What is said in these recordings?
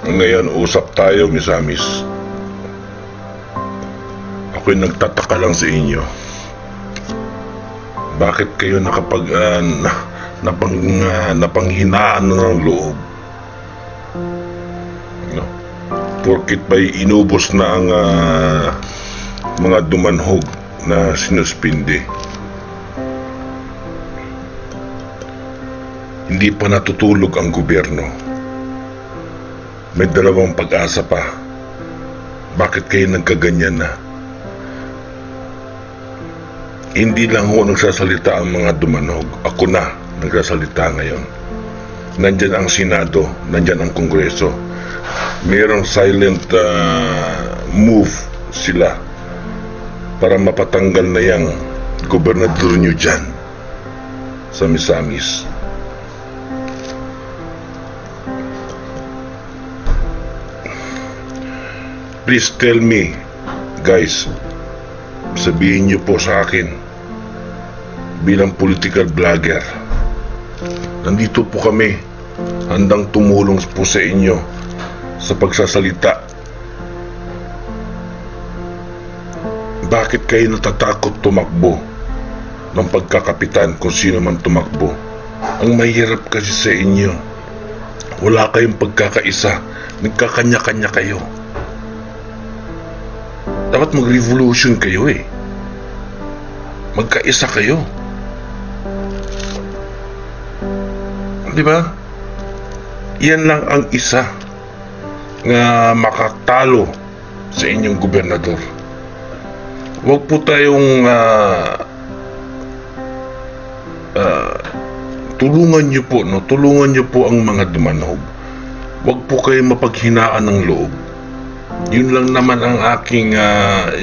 Ngayon, usap tayo, Miss Amis. Ako'y nagtataka lang sa inyo. Bakit kayo napanghinaan ng loob? No? Porkit ba'y inubos na ang mga dumanhog na sinuspindi? Hindi pa natutulog ang gobyerno. May dalawang pag-asa pa. Bakit kayo nagkaganyan na? Hindi lang ho nagsasalita ang mga dumanhog. Ako na nagsasalita ngayon. Nandyan ang Senado, nandyan ang Kongreso. Mayroong silent move sila para mapatanggal na yang gobernador nyo dyan sa Misamis. Please tell me, guys, sabihin niyo po sa akin bilang political vlogger, nandito po kami, handang tumulong po sa inyo sa pagsasalita. Bakit kayo natatakot tumakbo ng pagkakapitan kung sino man tumakbo? Ang mahirap kasi sa inyo, wala kayong pagkakaisa, nagkakanya-kanya kayo. Dapat mag-revolution kayo eh. Magkaisa kayo. Di ba? Yan lang ang isa na makatalo sa inyong gobernador. Huwag po tayong tulungan niyo po, no? Tulungan niyo po ang mga dumanhog. Huwag po kayong mapaghinaan ng loob. Yun lang naman ang aking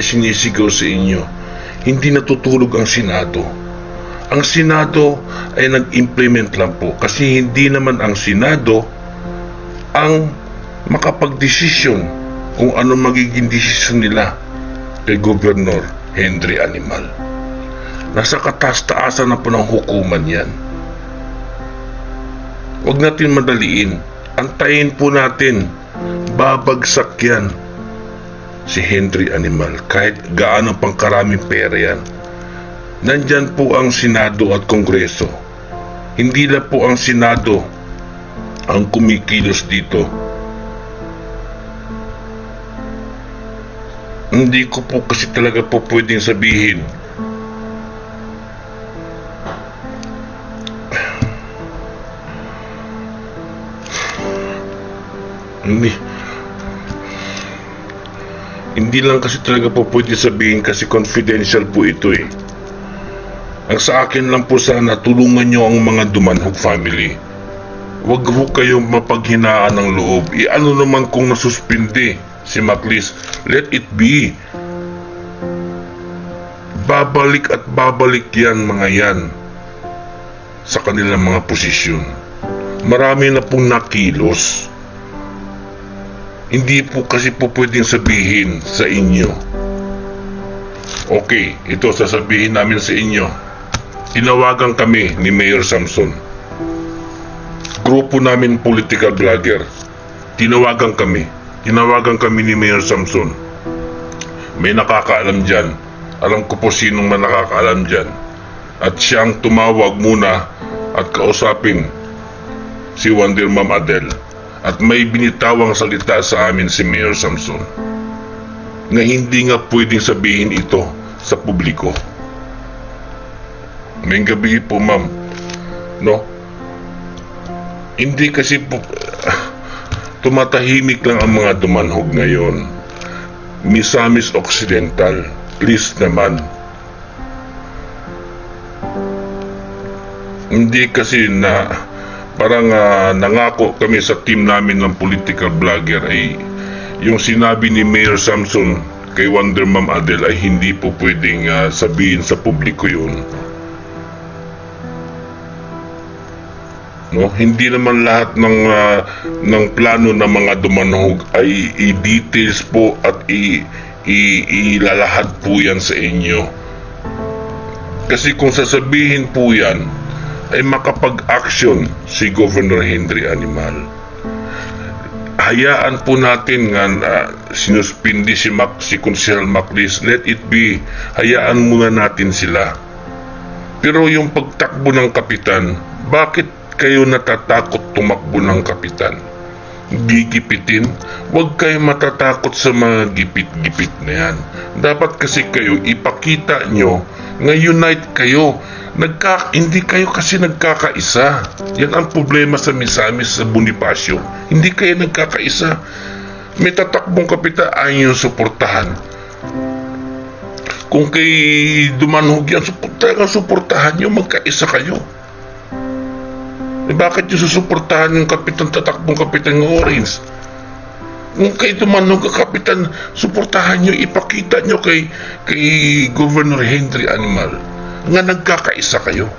sinisigaw sa inyo. Hindi natutulog ang Senado. Ang Senado ay nag-implement lang po kasi hindi naman ang Senado ang makapagdesisyon kung ano magiging desisyon nila kay Governor Henry Animal. Nasa kataas-taasan na po ng hukuman yan. Huwag natin madaliin. Antayin po natin. Babagsak yan si Henry Animal kahit gaano pang karaming pera yan. Nandyan po ang Senado at Kongreso. Hindi lang po ang Senado ang kumikilos dito. Hindi ko po kasi talaga po pwedeng sabihin Hindi lang kasi talaga po pwede sabihin kasi confidential po ito eh. Ang sa akin lang po sana, tulungan nyo ang mga dumanhog family. Huwag ho kayong mapaghinaan ng loob. Ano naman kung nasuspindi si Maclis? Let it be. Babalik at babalik yan mga yan sa kanilang mga posisyon. Marami na pong nakilos. Hindi po kasi po pwedeng sabihin sa inyo. Okay, ito sasabihin namin sa inyo. Tinawagan kami ni Mayor Samson. Grupo namin political vlogger. Tinawagan kami ni Mayor Samson. May nakakaalam dyan. Alam ko po sinong man nakakaalam dyan. At siyang tumawag muna at kausapin si Wonder Ma'am Adele. At may binitawang salita sa amin si Mayor Samson na hindi nga pwedeng sabihin ito sa publiko. May gabi po, ma'am, no? Hindi kasi po tumatahimik lang ang mga dumanhog ngayon. Misamis Occidental, please naman. Hindi kasi na parang nangako kami sa team namin ng political vlogger ay yung sinabi ni Mayor Samson kay Wonder Ma'am Adele ay hindi po pwedeng sabihin sa publiko yun. No, hindi naman lahat ng plano ng mga dumanhog ay i-details po at ilalahad po yan sa inyo. Kasi kung sasabihin po yan ay makapag-action si Governor Henry Animal. hayaan po natin nga sinuspindi si Consel Maclis, let it be, hayaan muna natin sila. Pero yung pagtakbo ng kapitan, bakit kayo natatakot tumakbo ng kapitan? Gigipitin? Huwag kayo matatakot sa mga gipit-gipit na yan. Dapat kasi kayo ipakita nyo nga unite kayo. Hindi kayo kasi nagkakaisa. Yan ang problema sa Misamis, sa Bonifacio. Hindi kayo nagkakaisa. May tatakbong kapitan, ayaw yung suportahan. Kung kay Dumanhog yan, suportahan nyo, magkaisa kayo. Bakit yung susuportahan yung kapitan, tatakbong kapitan ng Orange? Kung kay Dumanhog ang kapitan, suportahan nyo, ipakita nyo kay Governor Henry Animal nga nagkakaisa kayo.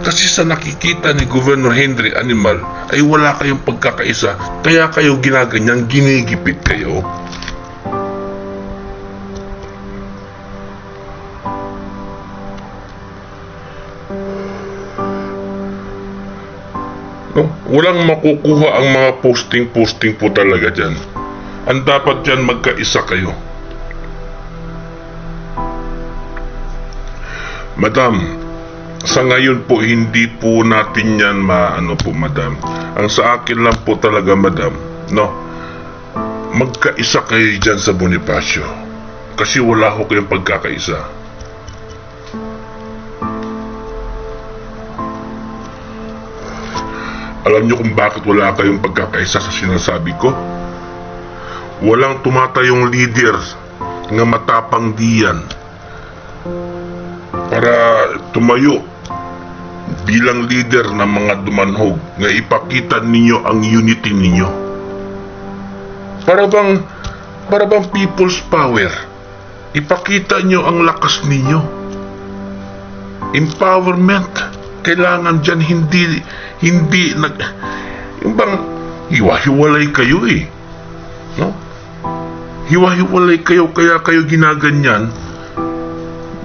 Kasi sa nakikita ni Governor Henry Animal ay wala kayong pagkakaisa, kaya kayo ginaganyang ginigipit kayo. No? Walang makukuha ang mga posting po talaga dyan. Ang dapat dyan magkaisa kayo. Madam, sa ngayon po hindi po natin yan po madam. Ang sa akin lang po talaga madam, no, magkaisa kayo dyan sa Bonifacio. Kasi wala ho kayong pagkakaisa. Alam nyo kung bakit wala kayong pagkakaisa sa sinasabi ko? Walang tumatayong leader nga matapang diyan para tumayo bilang leader ng mga Dumanhog nga ipakita ninyo ang unity ninyo. Para bang people's power. Ipakita nyo ang lakas ninyo. Empowerment. Kailangan dyan hindi yung bang hiwa-hiwalay kayo no? Hiwa-hiwalay kayo, kaya kayo ginaganyan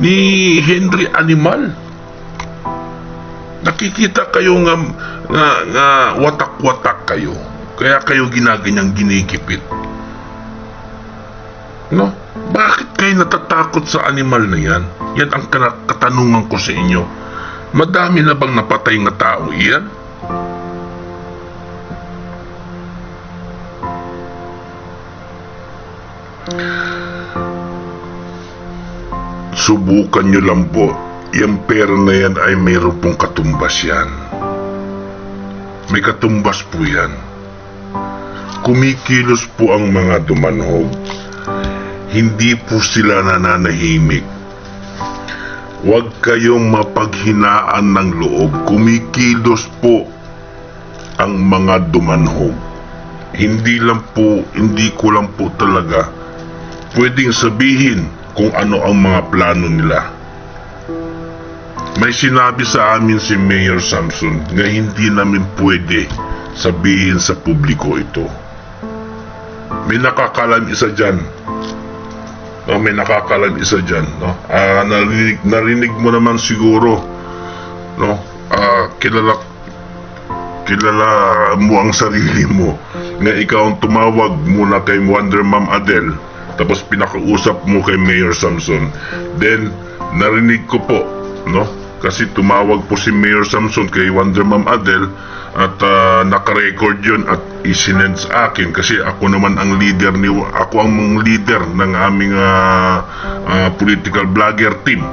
ni Henry Animal. Nakikita kayo nga watak-watak kayo, kaya kayo ginaganyang ginigipit. No? Bakit kayo natatakot sa animal na yan? Yan ang katanungan ko sa inyo. Madami na bang napatay nga tao iyan? Subukan nyo lang po. Yung pera na yan ay mayroon pong katumbas yan. May katumbas po yan. Kumikilos po ang mga Dumanhog. Hindi po sila nananahimik. Huwag kayong mapaghinaan ng loob. Kumikilos po ang mga Dumanhog. Hindi ko lang po talaga pwedeng sabihin kung ano ang mga plano nila. May sinabi sa amin si Mayor Samson na hindi namin pwede sabihin sa publiko ito. May nakakalam isa dyan. No, may nakakalam isa dyan, no? Narinig mo naman siguro, no? Kilala mo ang sarili mo na ikaw ang tumawag muna kay Wonder Ma'am Adele, tapos pinakausap mo kay Mayor Samson. Then narinig ko po, no? Kasi tumawag po si Mayor Samson kay Wonder Ma'am Adele at naka-record yun at isinend sa akin kasi ako naman ang leader ako ang leader ng aming political blogger team.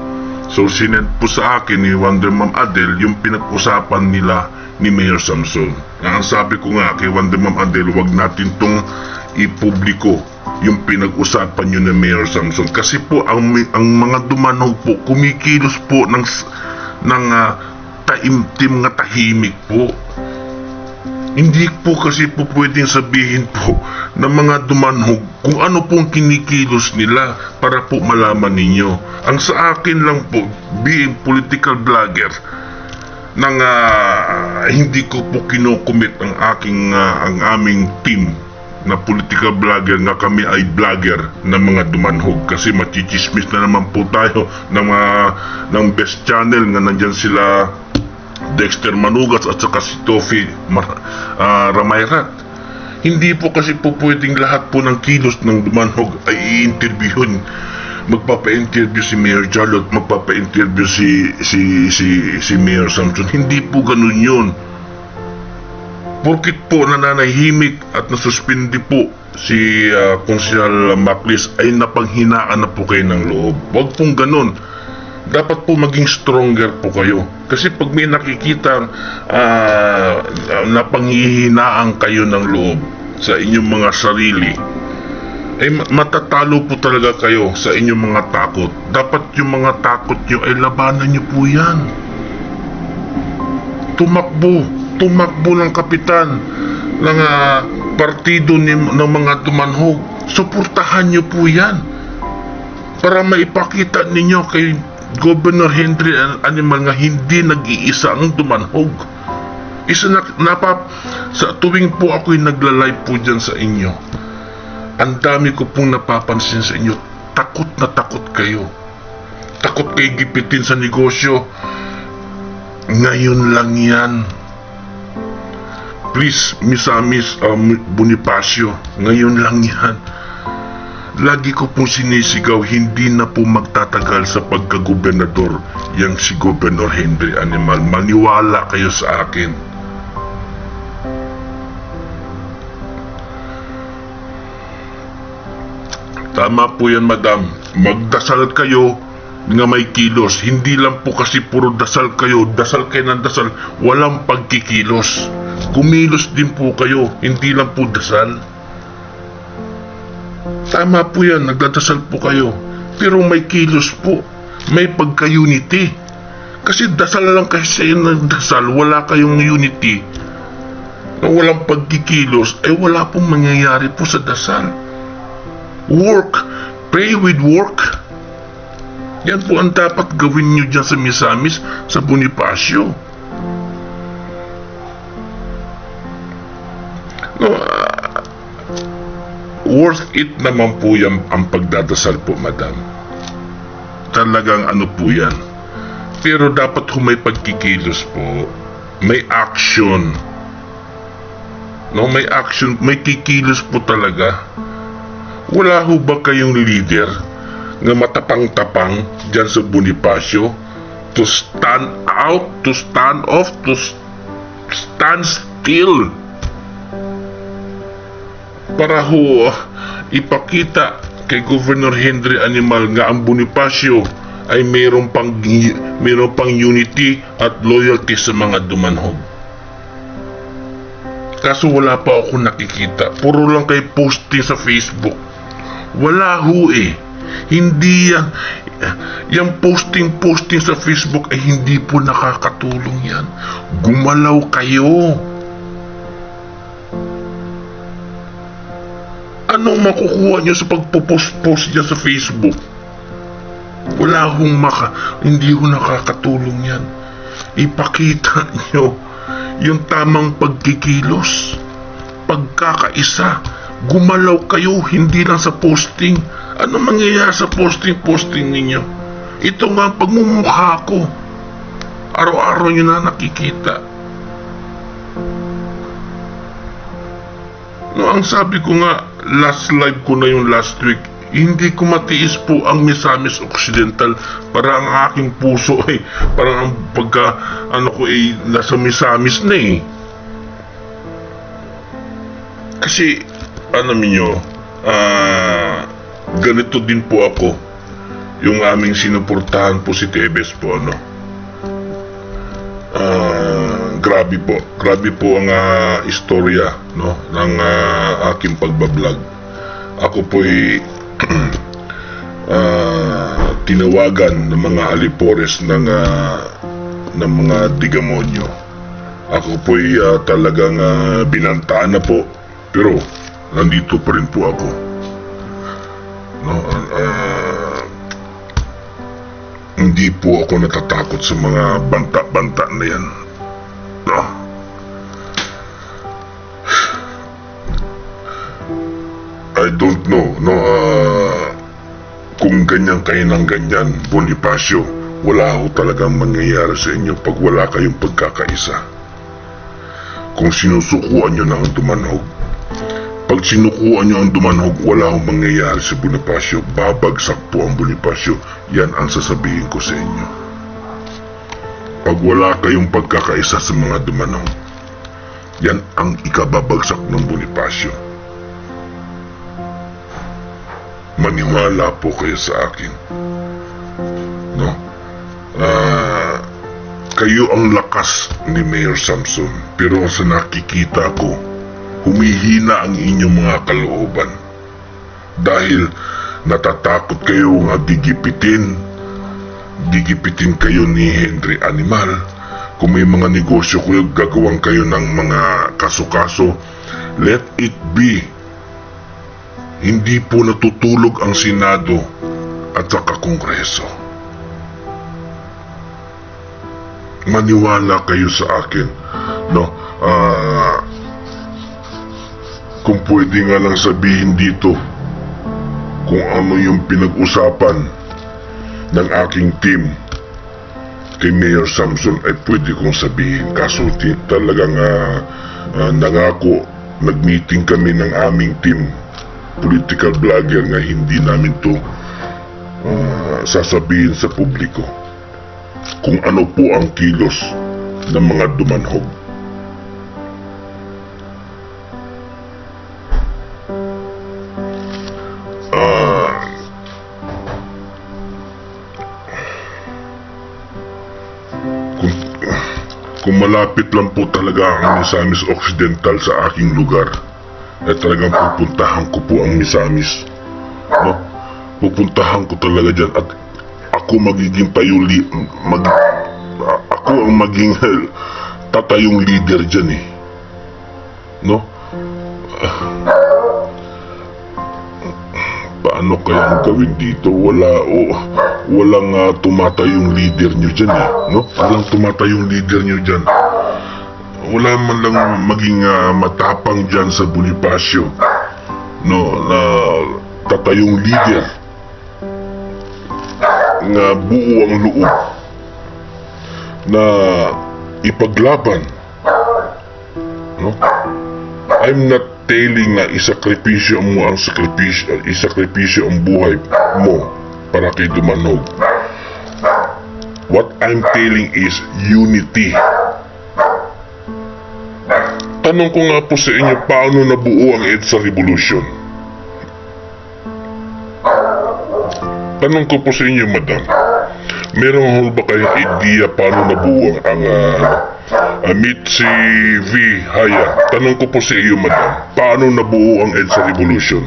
So sinend po sa akin ni Wonder Ma'am Adele yung pinag-usapan nila ni Mayor Samson. Ang sabi ko nga kay Wonder Ma'am Adele, wag natin tong ipubliko yung pinag-usapan nyo ni Mayor Samson kasi po ang mga Dumanhog po kumikilos po ng taimtim nga tahimik po. Hindi po kasi po pwedeng sabihin po ng mga Dumanhog kung ano pong kinikilos nila para po malaman ninyo. Ang sa akin lang po, being political blogger, hindi ko po kinukumit ang aming team na political blogger nga kami ay blogger ng mga Dumanhog kasi machichismis na naman po tayo ng best channel nga nandyan sila Dexter Manugas at saka si Tofi Ramayrat. Hindi po kasi po pwedeng lahat po ng kilos ng dumanhog ay i-interviewin. Magpapa-interview si Mayor Charlotte, magpapa-interview si Mayor Samson. Hindi po ganun yun. Porkit po nananahimik at nasuspindi po si Konsehal Maclis ay napanghinaan na po kayo ng loob. Huwag pong ganun. Dapat po maging stronger po kayo. Kasi pag may nakikita napanghihinaan kayo ng loob sa inyong mga sarili, ay matatalo po talaga kayo sa inyong mga takot. Dapat yung mga takot nyo ay labanan nyo po yan. Tumakbo ng kapitan ng partido ng mga dumanhog. Suportahan nyo po yan para maipakita ninyo kay Governor Henry Animal nga hindi nag-iisa ang dumanhog. Sa tuwing po ako'y nagla-live po dyan sa inyo, ang dami ko pong napapansin sa inyo, takot na takot kayo. Takot kayo gipitin sa negosyo. Ngayon lang yan. Please, Misamis Bonifacio, ngayon lang yan. Lagi ko pong sinisigaw, hindi na po magtatagal sa pagkagobernador yang si Governor Henry Animal. Maniwala kayo sa akin. Tama po yan, madam. Magdasal kayo nga may kilos. Hindi lang po kasi puro dasal kayo ng dasal, walang pagkikilos. Kumilos din po kayo, hindi lang po dasal. Tama po yan, nagdadasal po kayo. Pero may kilos po, may pagka-unity. Kasi dasal lang kasi ng dasal, wala kayong unity. Walang pagkikilos, ay wala pong mangyayari po sa dasal. Work, pray with work. Yan po ang dapat gawin nyo dyan sa Misamis, sa Bonifacio. Worth it naman po yan ang pagdadasal po, madam. Talagang ano po yan. Pero dapat may pagkikilos po. May action. May action, may kikilos po talaga. Wala ho ba kayong leader nga matapang-tapang dyan sa Bonifacio to stand out, to stand off, to stand still para ho ipakita kay Governor Henry Animal nga ang Bonifacio ay mayroong pang unity at loyalty sa mga dumanhog. Kaso wala pa ako nakikita. Puro lang kay posting sa Facebook. Wala ho eh. Hindi yan. Yung posting sa Facebook ay hindi po nakakatulong yan. Gumalaw kayo. Anong makukuha nyo sa pagpo-post dyan sa Facebook? Wala hong hindi ho nakakatulong yan. Ipakita nyo yung tamang pagkikilos, pagkakaisa. Gumalaw kayo, hindi lang sa posting. Ano mangyayari sa posting ninyo? Ito nga ang pagmumukha ko. Araw-araw nyo na nakikita. Ang sabi ko nga, last live ko na yung last week, hindi ko matiis po ang Misamis Occidental. Para ang aking puso ay, parang ang nasa Misamis na eh. Kasi, niyo, ganito din po ako. Yung aming sinuportahan po si Tebes po, grabe po ang istorya ng aking pagbablog. Ako po'y tinawagan ng mga alipores ng mga digamonyo. Ako po'y talagang binantaan na po, pero nandito pa rin po ako. Hindi po ako natatakot sa mga banta-banta na yan. I don't know, kung ganyan kayo ng ganyan, Bonifacio, wala ho talagang mangyayari sa inyo pag wala kayong pagkakaisa. Kung sinusukuan nyo na ang dumanhog, Pag sinukuan nyo ang dumanhog, wala akong mangyayari sa Bonifacio. Babagsak po ang Bonifacio. Yan ang sasabihin ko sa inyo. Pag wala kayong pagkakaisa sa mga dumanhog, yan ang ikababagsak ng Bonifacio. Maniwala po kayo sa akin. No? Kayo ang lakas ni Mayor Samson, pero sa nakikita ko, humihina ang inyong mga kalooban. Dahil natatakot kayo nga gigipitin kayo ni Henry Animal. Kung may mga negosyo kayo, gagawang kayo ng mga kaso-kaso, let it be. Hindi po natutulog ang Senado at saka Kongreso. Maniwala kayo sa akin, no? Kung pwede nga lang sabihin dito kung ano yung pinag-usapan ng aking team kay Mayor Samson, ay pwede kong sabihin. Kaso talagang nangako, nag-meeting kami ng aming team political vlogger nga hindi namin to sasabihin sa publiko kung ano po ang kilos ng mga dumanhog. Kung malapit lang po talaga ang Misamis Occidental sa aking lugar, ay talagang pupuntahan ko po ang Misamis. No? Pupuntahan ko talaga dyan at ako magiging ako ang maging tatayong leader dyan eh. No? Paano kaya ang gawin dito? Walang tumatayong leader nyo dyan eh. No? Walang tumatayong leader nyo dyan. Wala man lang maging matapang dyan sa Bonifacio, no, na tatayong leader nga buo ang loob na ipaglaban, no? I'm not telling na isakripisyo mo ang isakripisyo ang buhay mo para kay dumanhog. What I'm telling is unity. Tanong ko nga po sa inyo, paano nabuo ang EDSA Revolution? Tanong ko po sa inyo, madam. Meron ba kayong idea paano nabuo ang Mitzi V. Haya? Tanong ko po sa iyo, madam. Paano nabuo ang EDSA Revolution?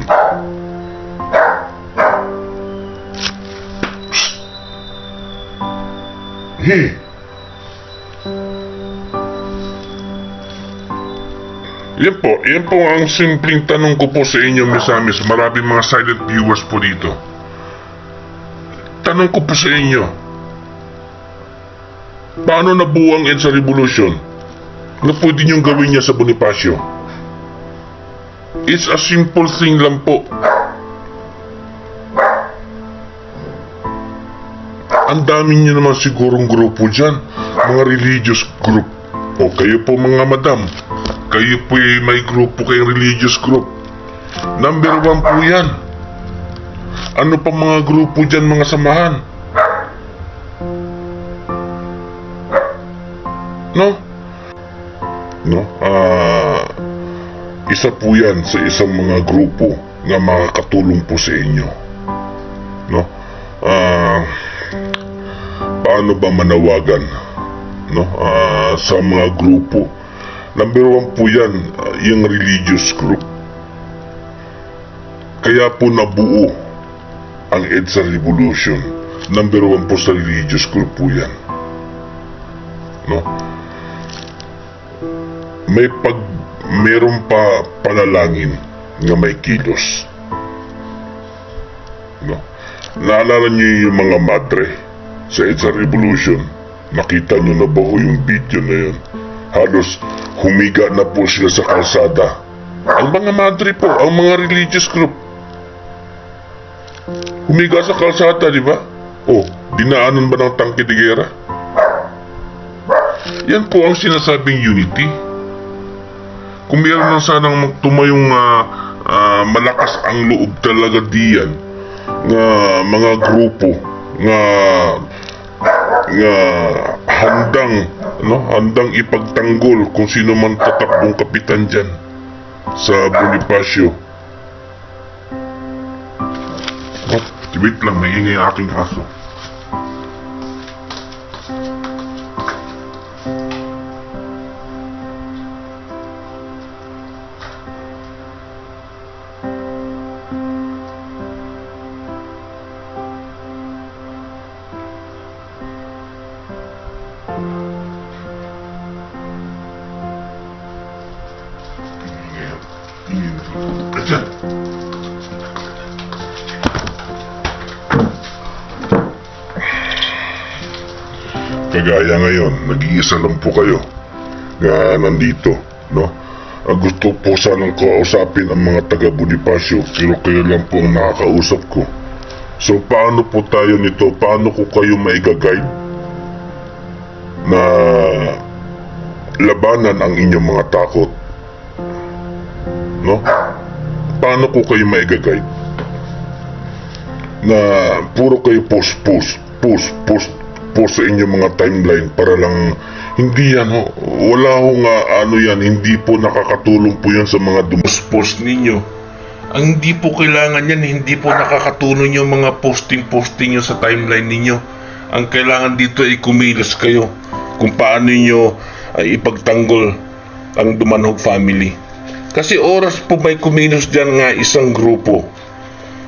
Yan po ang simpleng tanong ko po sa inyo, Misamis. Maraming mga silent viewers po dito. Tanong ko po sa inyo, paano nabuo ang EDSA Revolution na pwede niyong gawin niya sa Bonifacio? It's a simple thing lang po. Ang dami niyo naman sigurong grupo dyan, mga religious group. O kayo po mga madam, kayo po may grupo kayong religious group. Number 1 po yan. Ano pa mga grupo dyan, mga samahan? No? Isa po yan sa isang mga grupo na makakatulong po sa inyo. No? Paano ba manawagan? No? Sa mga grupo. Number 1 po yan, yung religious group. Kaya po nabuo ang EDSA Revolution. Number 1 po sa religious group po yan. No? Meron pa panalangin nga may kilos. No? Naalala niyo yung mga madre sa EDSA Revolution? Nakita niyo na ba ho yung video na yun? Halos humiga na po sila sa kalsada. Ang mga madre po, ang mga religious group, humiga sa kalsada, di ba? O, dinaanan ba ng tangke de gera? Yan po ang sinasabing unity. Kung meron lang sanang tumayong malakas ang loob talaga diyan nga mga grupo nga handang ipagtanggol kung sino man tatakbong kapitan dyan sa Bonifacio. Wait lang, may ingay ang aking aso. Ayan. Kagaya ngayon, nag-iisa lang po kayo nga nandito, no? Gusto po sanang kausapin ang mga taga Bonifacio, pero kayo lang po ang nakakausap ko. So paano po tayo nito? Paano ko kayo maiga-guide na labanan ang inyong mga takot? No? Paano ko kayo maiga-guide na puro kayo post sa inyong mga timeline para lang hindi yan ho, wala ho nga ano yan, hindi po nakakatulong po yan sa mga post ninyo. Ang hindi po kailangan yan, hindi po nakakatulong yung mga posting nyo sa timeline ninyo. Ang kailangan dito ay kumilos kayo kung paano nyo ipagtanggol ang Dumanhog family. Kasi oras po may kumilos dyan nga isang grupo,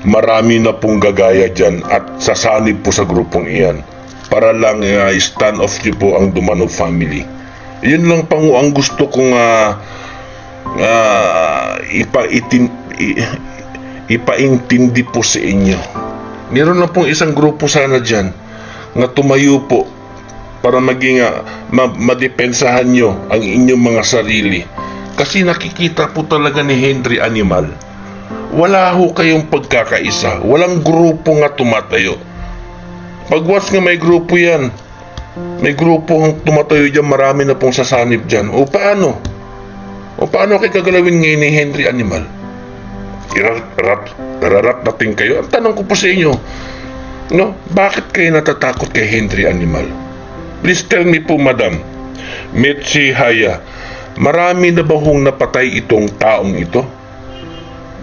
marami na pong gagaya dyan at sasanib po sa grupong iyan para lang stand off nyo po ang Dumanhog family. Yun lang pango ang gusto kong ipaintindi po sa inyo. Meron na pong isang grupo sana dyan nga tumayo po para maging madepensahan nyo ang inyong mga sarili. Kasi nakikita po talaga ni Henry Animal, wala ho kayong pagkakaisa, walang grupo nga tumatayo. Pagwas nga may grupo yan, may grupo ang tumatayo dyan, marami na pong sasanib dyan. O paano kayo kagalawin ngayon ni Henry Animal? Irarat natin kayo. Ang tanong ko po sa inyo, no, bakit kayo natatakot kay Henry Animal? Please tell me po, Madam Metsi Haya, marami na ba hong napatay itong taong ito?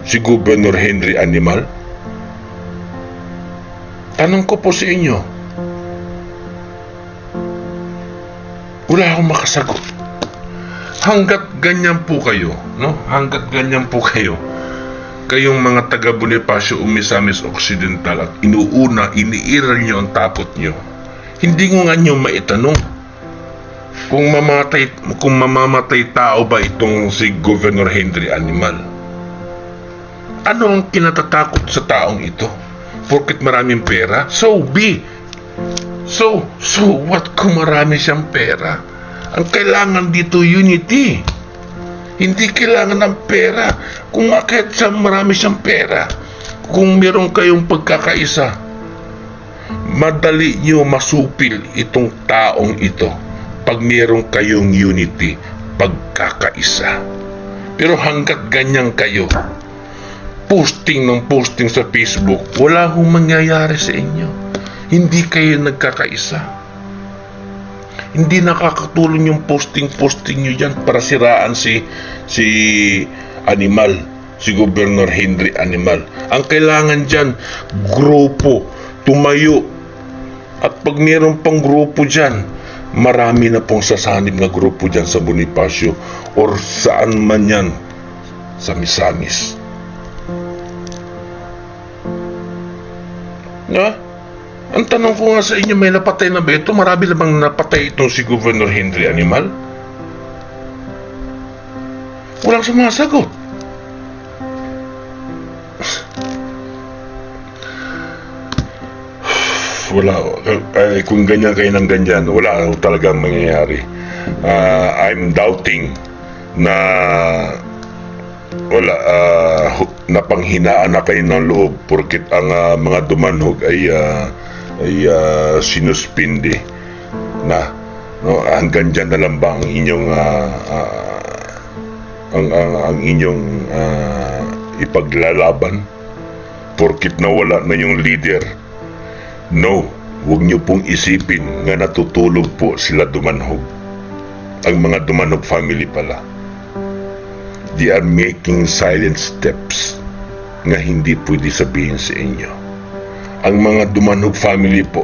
Si Governor Henry Animal? Tanong ko po sa inyo. Wala akong makasagot. Hanggat ganyan po kayo, no? Hanggat ganyan po kayo, kayong mga taga Bonifacio, Misamis Occidental, at iniiral nyo ang takot nyo, hindi ko nga nyo maitanong kung mamamatay tao ba itong si Governor Henry Animal. Ano ang kinatatakot sa taong ito? Porket maraming pera? So be. So what kung marami siyang pera? Ang kailangan dito unity. Hindi kailangan ng pera. Kung kahit marami siyang pera, kung meron kayong pagkakaisa, madali nyo masupil itong taong ito pag meron kayong unity, pagkakaisa. Pero hanggat ganyan kayo, posting sa Facebook, wala hong mangyayari sa inyo. Hindi kayo nagkakaisa. Hindi nakakatulong yung posting nyo dyan para siraan si Animal, si Governor Henry Animal. Ang kailangan dyan, grupo, tumayo. At pag mayroon pang grupo dyan, marami na pong sasanib na grupo dyan sa Bonifacio or saan man yan sa Misamis. Ang tanong ko nga sa inyo, may napatay na ba ito? Marami na bang napatay itong si Governor Henry Animal? Walang sumasagot. Wala. Kung ganyan kayo ng ganyan, wala talagang mangyayari. I'm doubting na napanghinaan na kayo ng loob porkit ang mga Dumanhog ay sinuspindi na, no? Hanggang dyan na lang ba ang inyong ipaglalaban porkit nawala na yung leader. No, huwag niyo pong isipin nga natutulog po sila Dumanhog. Ang mga Dumanhog family pala. They are making silent steps nga hindi pwede sabihin sa inyo. Ang mga Dumanhog family po,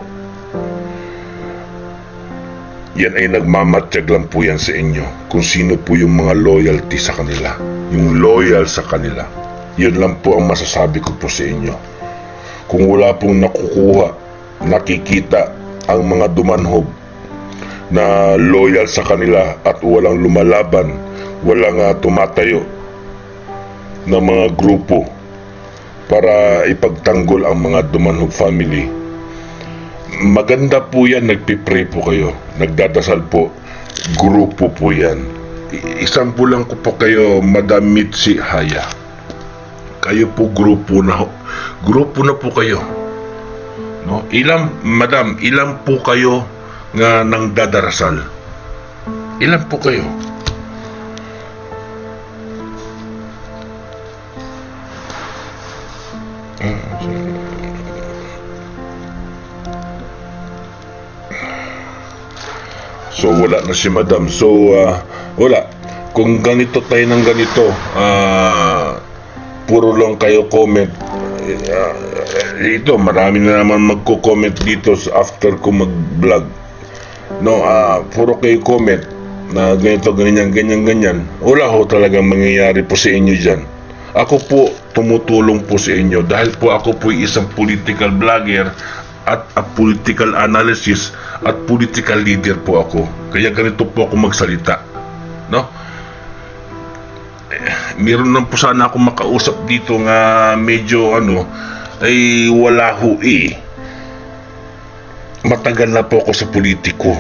yan ay nagmamatsyag lang po yan sa inyo kung sino po yung mga loyalty sa kanila, yung loyal sa kanila. Yun lang po ang masasabi ko po sa inyo. Kung wala pong nakukuha, nakikita ang mga Dumanhog na loyal sa kanila at walang lumalaban, walang tumatayo na mga grupo para ipagtanggol ang mga Dumanhog family, maganda po yan, nagpipray po kayo, nagdadasal po, grupo po yan. Isang bulan ko po kayo, Madam Mitzi Haya. Kayo po grupo na po kayo. No? Madam, ilan po kayo nga nang dadarasal? Ilan po kayo? So wala na si Madam. So wala. Kung ganito tayo ng ganito, puro lang kayo comment. Ito, marami na naman magko-comment dito after ko mag-vlog. No, puro kayo comment na ganito, ganyan. Wala ho talagang mangyayari po sa inyo dyan. Ako po, tumutulong po sa inyo dahil po ako po isang political vlogger at a political analysis at political leader po ako. Kaya ganito po ako magsalita. No? Meron lang po sana ako makausap dito nga medyo ay wala ho eh. Matagal na po ako sa politiko.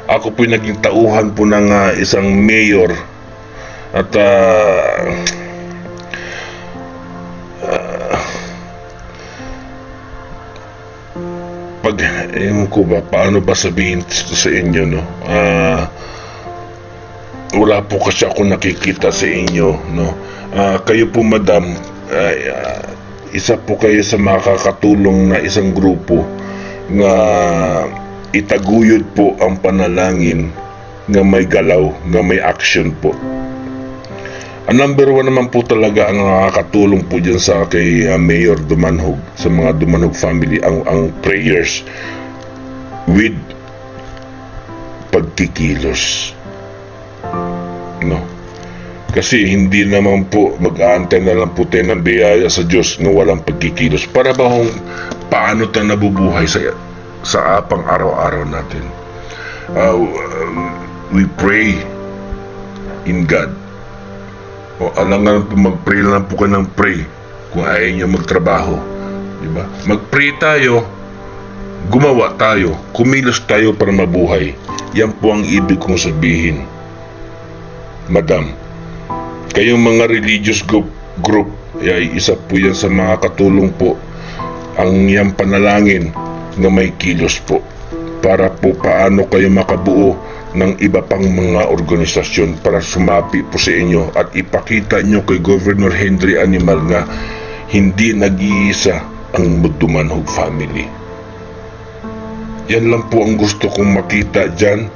Ako po'y naging tauhan po ng isang mayor at ko ba, paano ba sabihin sa inyo, no? Wala po kasi ako nakikita sa inyo, no? Kayo po, Madam, isa po kayo sa makakatulong na isang grupo nga itaguyod po ang panalangin nga may galaw, nga may action po. Ang number 1 naman po talaga ang nakakatulong po dyan sa kay Mayor Dumanhog, sa mga Dumanhog family, ang prayers with pagkikilos. No? Kasi hindi naman po mag-aantay na lang po tayo ng biyaya sa Diyos na walang pagkikilos. Para ba paano tayo nabubuhay sa apang araw-araw natin? We pray in God. O alangan po, mag-pray lang po kayo ng pray kung ayaw nyo magtrabaho, diba? Mag-pray tayo, gumawa tayo, kumilos tayo para mabuhay. Yan po ang ibig kong sabihin, Madam. Kayong mga religious group ay isa po yan sa mga katulong po ang yang panalangin na may kilos po para po paano kayo makabuo ng iba pang mga organisasyon para sumapi po sa inyo at ipakita nyo kay Governor Henry Animal nga hindi nag-iisa ang Dumanhog family. Yan lang po ang gusto kong makita dyan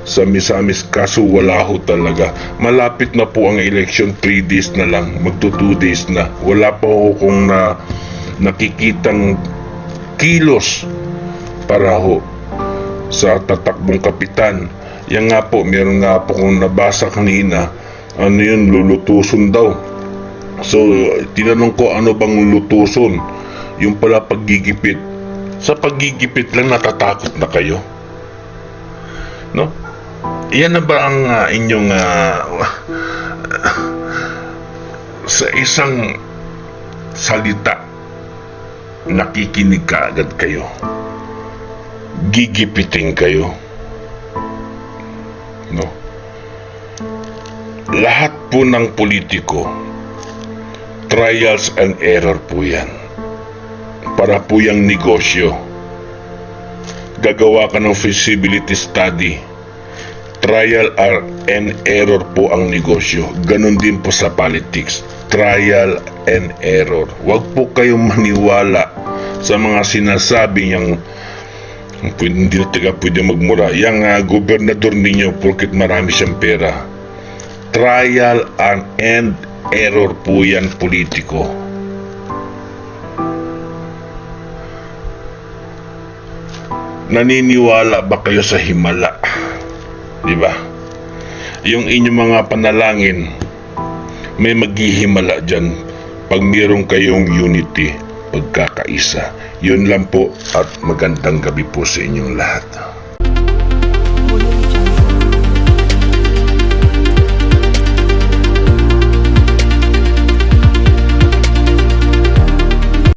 sa Misamis, kaso wala ho talaga. Malapit na po ang election, 3 days na lang, magto 2 days na. Wala pa ho kung nakikitang kilos para ho sa tatakbong kapitan. Yan nga po, meron nga po kung nabasa kanina, lulutuson daw. So, tinanong ko, ano bang lutuson? Yung pala paggigipit. Sa paggigipit lang natatakot na kayo? No? Yan na ba ang inyong sa isang salita nakikinig ka agad kayo? Gigipitin kayo? No? Lahat po ng politiko, trials and error po yan. Para po yung negosyo. Gagawa ka ng feasibility study, Trial and error po ang negosyo. Ganon din po sa politics. Trial and error. Huwag po kayong maniwala sa mga sinasabi niyang hindi na taga pwede magmura. Yang gobernador ninyo porket marami siyang pera. Trial and error po yan, politiko. Naniniwala ba kayo sa himala? Diba? Yung inyong mga panalangin, may maghihimala dyan pag mayroon kayong unity, pagkakaisa. Yun lang po at magandang gabi po sa inyong lahat.